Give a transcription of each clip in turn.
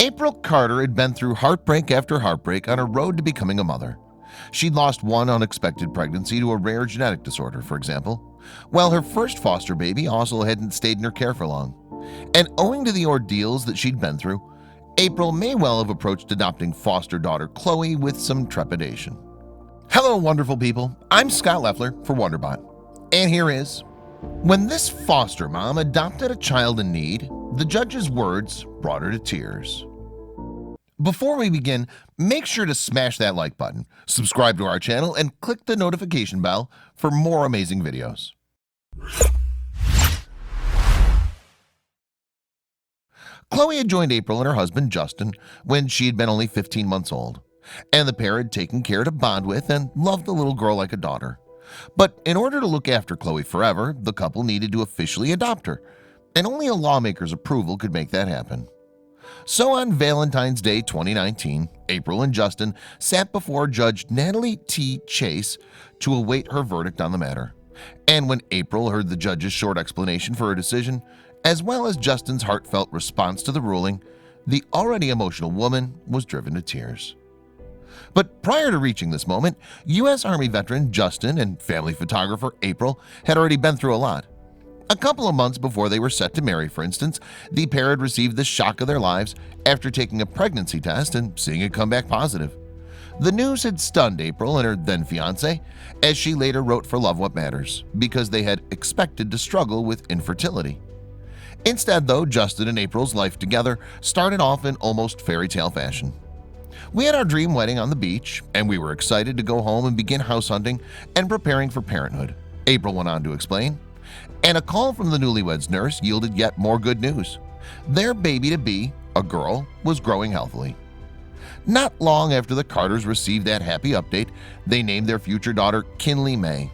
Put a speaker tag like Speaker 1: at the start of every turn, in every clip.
Speaker 1: April Carter had been through heartbreak after heartbreak on her road to becoming a mother. She'd lost one unexpected pregnancy to a rare genetic disorder, for example, while her first foster baby also hadn't stayed in her care for long. And owing to the ordeals that she'd been through, April may well have approached adopting foster daughter Chloe with some trepidation. Hello, wonderful people. I'm Scott Leffler for WonderBot. And here is: when this foster mom adopted a child in need, the judge's words brought her to tears. Before we begin, make sure to smash that like button, subscribe to our channel, and click the notification bell for more amazing videos. Chloe had joined April and her husband Justin when she had been only 15 months old, and the pair had taken care to bond with and loved the little girl like a daughter. But in order to look after Chloe forever, the couple needed to officially adopt her, and only a lawmaker's approval could make that happen. So on Valentine's Day 2019, April and Justin sat before Judge Natalie T. Chase to await her verdict on the matter. And when April heard the judge's short explanation for her decision, as well as Justin's heartfelt response to the ruling, the already emotional woman was driven to tears. But prior to reaching this moment, U.S. Army veteran Justin and family photographer April had already been through a lot. A couple of months before they were set to marry, for instance, the pair had received the shock of their lives after taking a pregnancy test and seeing it come back positive. The news had stunned April and her then fiance, as she later wrote for Love What Matters, because they had expected to struggle with infertility. Instead, though, Justin and April's life together started off in almost fairy tale fashion. We had our dream wedding on the beach, and we were excited to go home and begin house hunting and preparing for parenthood, April went on to explain. And a call from the newlyweds nurse yielded yet more good news. Their baby-to-be, a girl, was growing healthily. Not long after the Carters received that happy update, they named their future daughter Kinley May.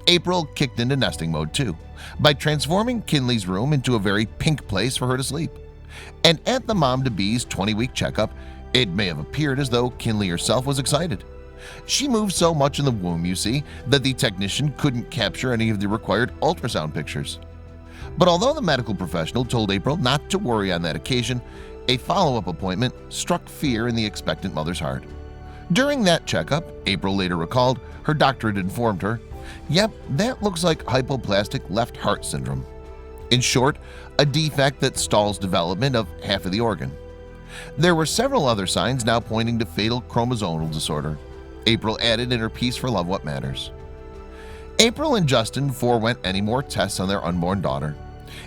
Speaker 1: April kicked into nesting mode too, by transforming Kinley's room into a very pink place for her to sleep. And at the mom-to-be's 20-week checkup, it may have appeared as though Kinley herself was excited. She moved so much in the womb, you see, that the technician couldn't capture any of the required ultrasound pictures. But although the medical professional told April not to worry on that occasion, a follow-up appointment struck fear in the expectant mother's heart. During that checkup, April later recalled, her doctor had informed her, "Yep, that looks like hypoplastic left heart syndrome. In short, a defect that stalls development of half of the organ." There were several other signs now pointing to fatal chromosomal disorder, April added in her piece for Love What Matters. April and Justin forewent any more tests on their unborn daughter.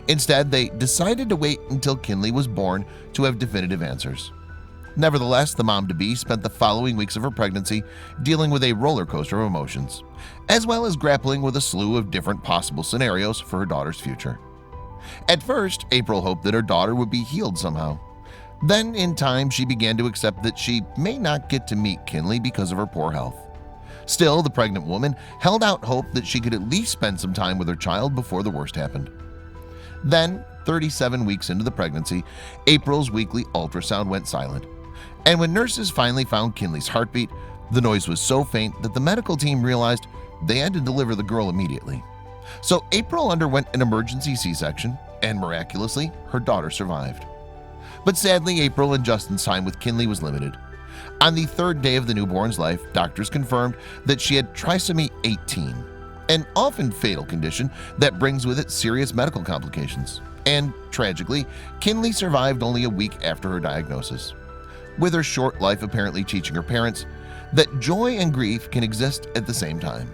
Speaker 1: Instead, they decided to wait until Kinley was born to have definitive answers. Nevertheless, the mom-to-be spent the following weeks of her pregnancy dealing with a roller coaster of emotions, as well as grappling with a slew of different possible scenarios for her daughter's future. At first, April hoped that her daughter would be healed somehow. Then, in time, she began to accept that she may not get to meet Kinley because of her poor health. Still, the pregnant woman held out hope that she could at least spend some time with her child before the worst happened. Then, 37 weeks into the pregnancy, April's weekly ultrasound went silent. And when nurses finally found Kinley's heartbeat, the noise was so faint that the medical team realized they had to deliver the girl immediately. So April underwent an emergency C-section, and miraculously, her daughter survived. But sadly, April and Justin's time with Kinley was limited. On the third day of the newborn's life, doctors confirmed that she had trisomy 18, an often fatal condition that brings with it serious medical complications. And tragically, Kinley survived only a week after her diagnosis, with her short life apparently teaching her parents that joy and grief can exist at the same time.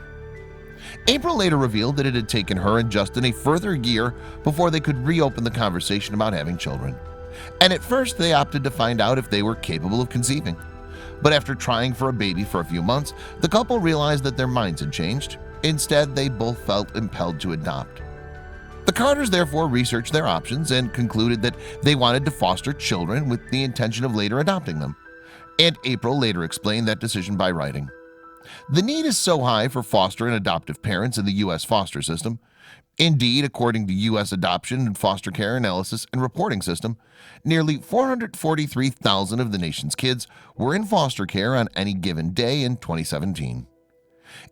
Speaker 1: April later revealed that it had taken her and Justin a further year before they could reopen the conversation about having children. And at first they opted to find out if they were capable of conceiving. But after trying for a baby for a few months, the couple realized that their minds had changed. Instead, they both felt impelled to adopt. The Carters therefore researched their options and concluded that they wanted to foster children with the intention of later adopting them. And April later explained that decision by writing, "The need is so high for foster and adoptive parents in the U.S. foster system. Indeed, according to U.S. Adoption and Foster Care Analysis and Reporting System, nearly 443,000 of the nation's kids were in foster care on any given day in 2017.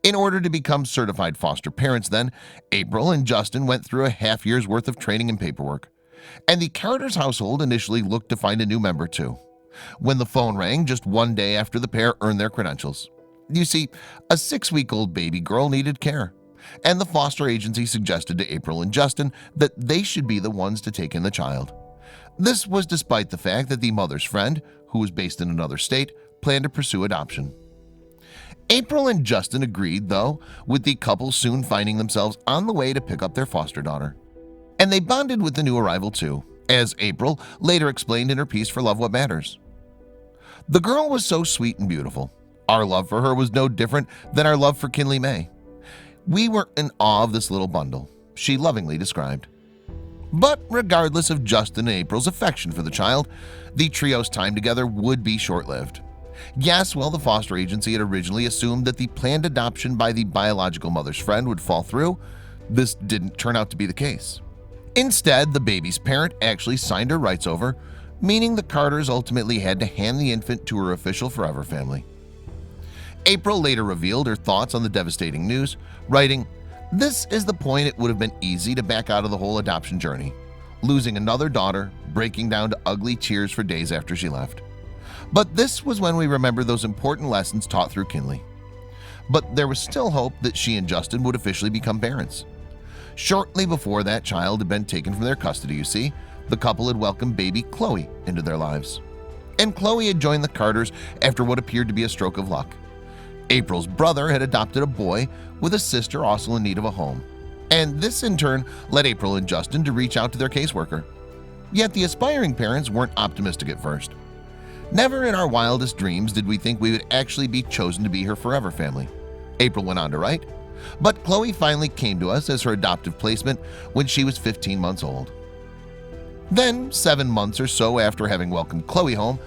Speaker 1: In order to become certified foster parents then, April and Justin went through a half-year's worth of training and paperwork. And the Carters household initially looked to find a new member too. when the phone rang just one day after the pair earned their credentials. You see, a 6-week-old baby girl needed care, and the foster agency suggested to April and Justin that they should be the ones to take in the child. This was despite the fact that the mother's friend, who was based in another state, planned to pursue adoption. April and Justin agreed, though, with the couple soon finding themselves on the way to pick up their foster daughter. And they bonded with the new arrival too, as April later explained in her piece for Love What Matters. The girl was so sweet and beautiful. Our love for her was no different than our love for Kinley May. We were in awe of this little bundle, she lovingly described. But regardless of Justin and April's affection for the child, the trio's time together would be short-lived. Yes, while the foster agency had originally assumed that the planned adoption by the biological mother's friend would fall through, this didn't turn out to be the case. Instead, the baby's parent actually signed her rights over, meaning the Carters ultimately had to hand the infant to her official forever family. April later revealed her thoughts on the devastating news, writing, "This is the point it would have been easy to back out of the whole adoption journey, losing another daughter, breaking down to ugly tears for days after she left. But this was when we remembered those important lessons taught through Kinley. But there was still hope that she and Justin would officially become parents. Shortly before that child had been taken from their custody, you see, the couple had welcomed baby Chloe into their lives. And Chloe had joined the Carters after what appeared to be a stroke of luck. April's brother had adopted a boy with a sister also in need of a home, and this in turn led April and Justin to reach out to their caseworker. Yet the aspiring parents weren't optimistic at first. "Never in our wildest dreams did we think we would actually be chosen to be her forever family," April went on to write. But Chloe finally came to us as her adoptive placement when she was 15 months old. Then, 7 months or so after having welcomed Chloe home,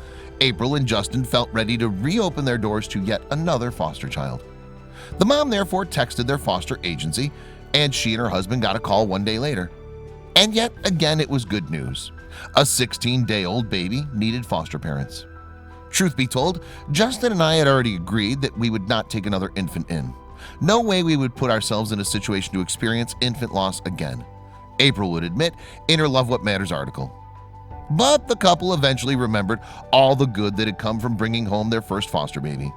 Speaker 1: April and Justin felt ready to reopen their doors to yet another foster child. The mom therefore texted their foster agency, and she and her husband got a call one day later. And yet again it was good news. A 16-day-old baby needed foster parents. Truth be told, Justin and I had already agreed that we would not take another infant in. No way we would put ourselves in a situation to experience infant loss again, April would admit in her Love What Matters article. But the couple eventually remembered all the good that had come from bringing home their first foster baby,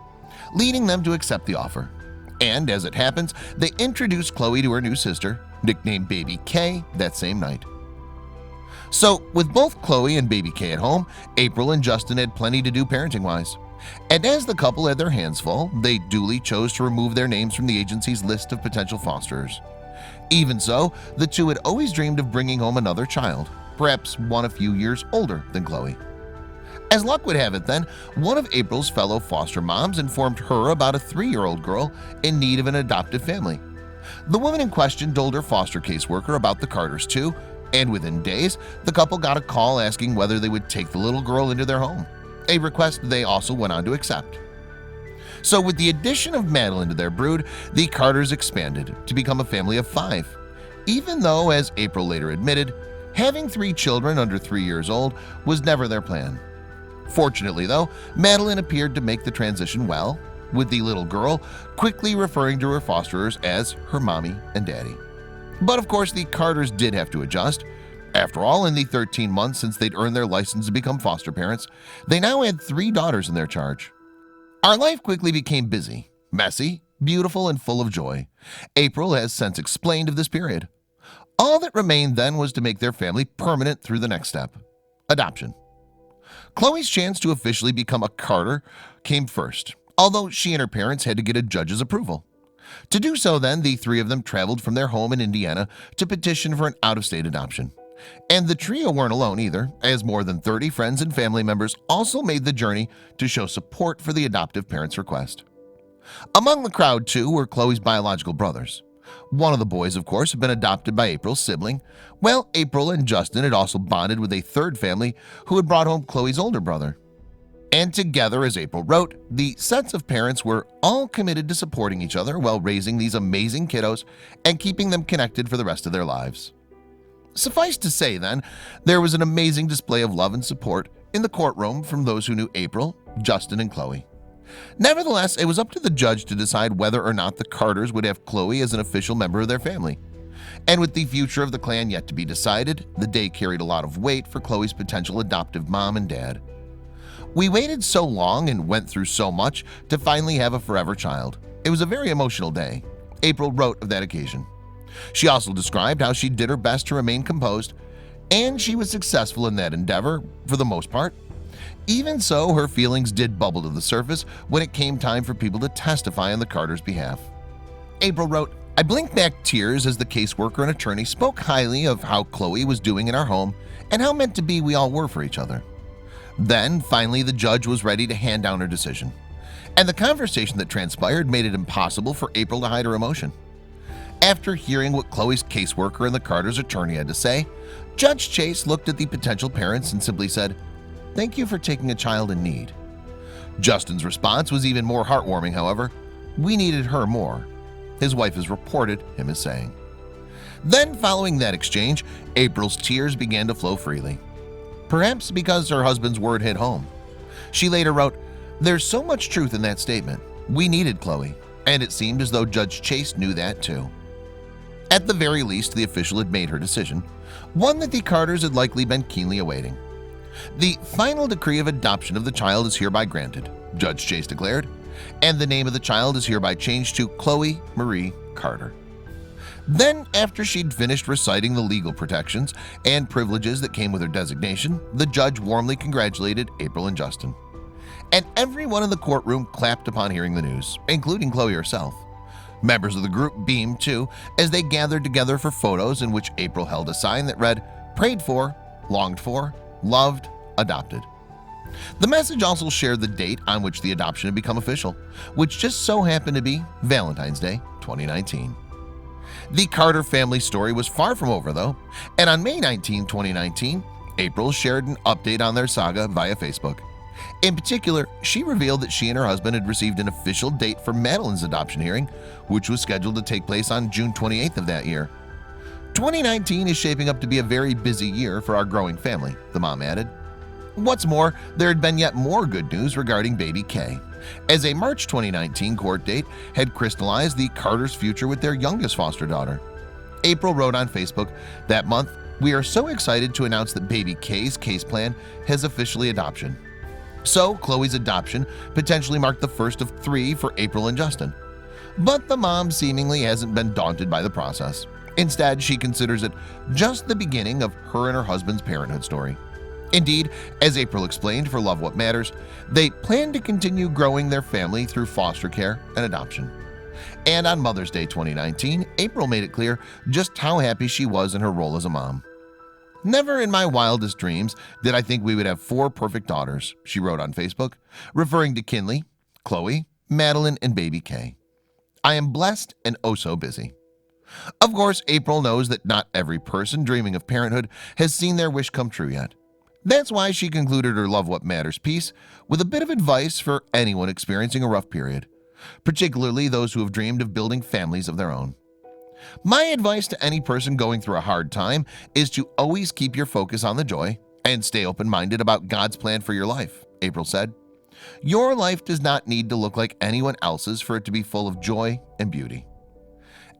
Speaker 1: leading them to accept the offer. And as it happens, they introduced Chloe to her new sister, nicknamed Baby K, that same night. So with both Chloe and Baby K at home, April and Justin had plenty to do parenting-wise. And as the couple had their hands full, they duly chose to remove their names from the agency's list of potential fosterers. Even so, the two had always dreamed of bringing home another child, perhaps one a few years older than Chloe. As luck would have it then, one of April's fellow foster moms informed her about a 3-year-old girl in need of an adoptive family. The woman in question told her foster caseworker about the Carters too, and within days, the couple got a call asking whether they would take the little girl into their home, a request they also went on to accept. So with the addition of Madeline to their brood, the Carters expanded to become a family of 5, even though, as April later admitted, having 3 children under 3 years old was never their plan. Fortunately though, Madeline appeared to make the transition well, with the little girl quickly referring to her fosterers as her mommy and daddy. But of course the Carters did have to adjust. After all, in the 13 months since they'd earned their license to become foster parents, they now had 3 daughters in their charge. Our life quickly became busy, messy, beautiful, and full of joy. April has since explained of this period. All that remained then was to make their family permanent through the next step: adoption. Chloe's chance to officially become a Carter came first, although she and her parents had to get a judge's approval. To do so then, the 3 of them traveled from their home in Indiana to petition for an out-of-state adoption. And the trio weren't alone either, as more than 30 friends and family members also made the journey to show support for the adoptive parents' request. Among the crowd too were Chloe's biological brothers. One of the boys, of course, had been adopted by April's sibling, while April and Justin had also bonded with a 3rd family who had brought home Chloe's older brother. And together, as April wrote, the sets of parents were all committed to supporting each other while raising these amazing kiddos and keeping them connected for the rest of their lives. Suffice to say then, there was an amazing display of love and support in the courtroom from those who knew April, Justin, and Chloe. Nevertheless, it was up to the judge to decide whether or not the Carters would have Chloe as an official member of their family. And with the future of the clan yet to be decided, the day carried a lot of weight for Chloe's potential adoptive mom and dad. We waited so long and went through so much to finally have a forever child. It was a very emotional day," April wrote of that occasion. She also described how she did her best to remain composed, and she was successful in that endeavor for the most part. Even so, her feelings did bubble to the surface when it came time for people to testify on the Carters' behalf. April wrote, "I blinked back tears as the caseworker and attorney spoke highly of how Chloe was doing in our home and how meant to be we all were for each other. Then, finally, the judge was ready to hand down her decision, and the conversation that transpired made it impossible for April to hide her emotion. After hearing what Chloe's caseworker and the Carters' attorney had to say, Judge Chase looked at the potential parents and simply said, 'Thank you for taking a child in need.' Justin's response was even more heartwarming, however. 'We needed her more,' his wife has reported him as saying. Then, following that exchange, April's tears began to flow freely. Perhaps because her husband's word hit home. She later wrote, 'There's so much truth in that statement. We needed Chloe, and it seemed as though Judge Chase knew that too.' At the very least, the official had made her decision, one that the Carters had likely been keenly awaiting. 'The final decree of adoption of the child is hereby granted,' Judge Chase declared, 'and the name of the child is hereby changed to Chloe Marie Carter.' Then, after she'd finished reciting the legal protections and privileges that came with her designation, the judge warmly congratulated April and Justin. And everyone in the courtroom clapped upon hearing the news, including Chloe herself. Members of the group beamed too as they gathered together for photos in which April held a sign that read, 'Prayed for, longed for, loved, adopted.' The message also shared the date on which the adoption had become official, which just so happened to be Valentine's Day 2019. The Carter family story was far from over though, and on May 19, 2019, April shared an update on their saga via Facebook. In particular, she revealed that she and her husband had received an official date for Madeline's adoption hearing, which was scheduled to take place on June 28th of that year. 2019 is shaping up to be a very busy year for our growing family, the mom added. What's more, there had been yet more good news regarding baby Kay, as a March 2019 court date had crystallized the Carters' future with their youngest foster daughter. April wrote on Facebook, "That month, we are so excited to announce that baby Kay's case plan has officially adoption." So, Chloe's adoption potentially marked the first of 3 for April and Justin. But the mom seemingly hasn't been daunted by the process. Instead, she considers it just the beginning of her and her husband's parenthood story. Indeed, as April explained for Love What Matters, they plan to continue growing their family through foster care and adoption. And on Mother's Day 2019, April made it clear just how happy she was in her role as a mom. "Never in my wildest dreams did I think we would have 4 perfect daughters," she wrote on Facebook, referring to Kinley, Chloe, Madeline, and baby Kay. "I am blessed and oh so busy." Of course, April knows that not every person dreaming of parenthood has seen their wish come true yet. That's why she concluded her Love What Matters piece with a bit of advice for anyone experiencing a rough period, particularly those who have dreamed of building families of their own. "My advice to any person going through a hard time is to always keep your focus on the joy and stay open-minded about God's plan for your life," April said. "Your life does not need to look like anyone else's for it to be full of joy and beauty."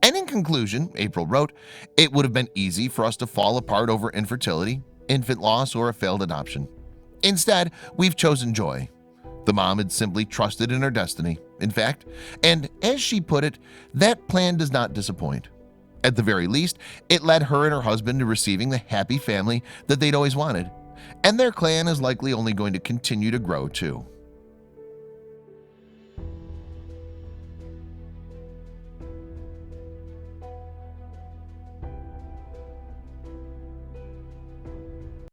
Speaker 1: And in conclusion, April wrote, "It would have been easy for us to fall apart over infertility, infant loss, or a failed adoption. Instead, we've chosen joy." The mom had simply trusted in her destiny, in fact, and as she put it, that plan does not disappoint. At the very least, it led her and her husband to receiving the happy family that they'd always wanted, and their clan is likely only going to continue to grow too.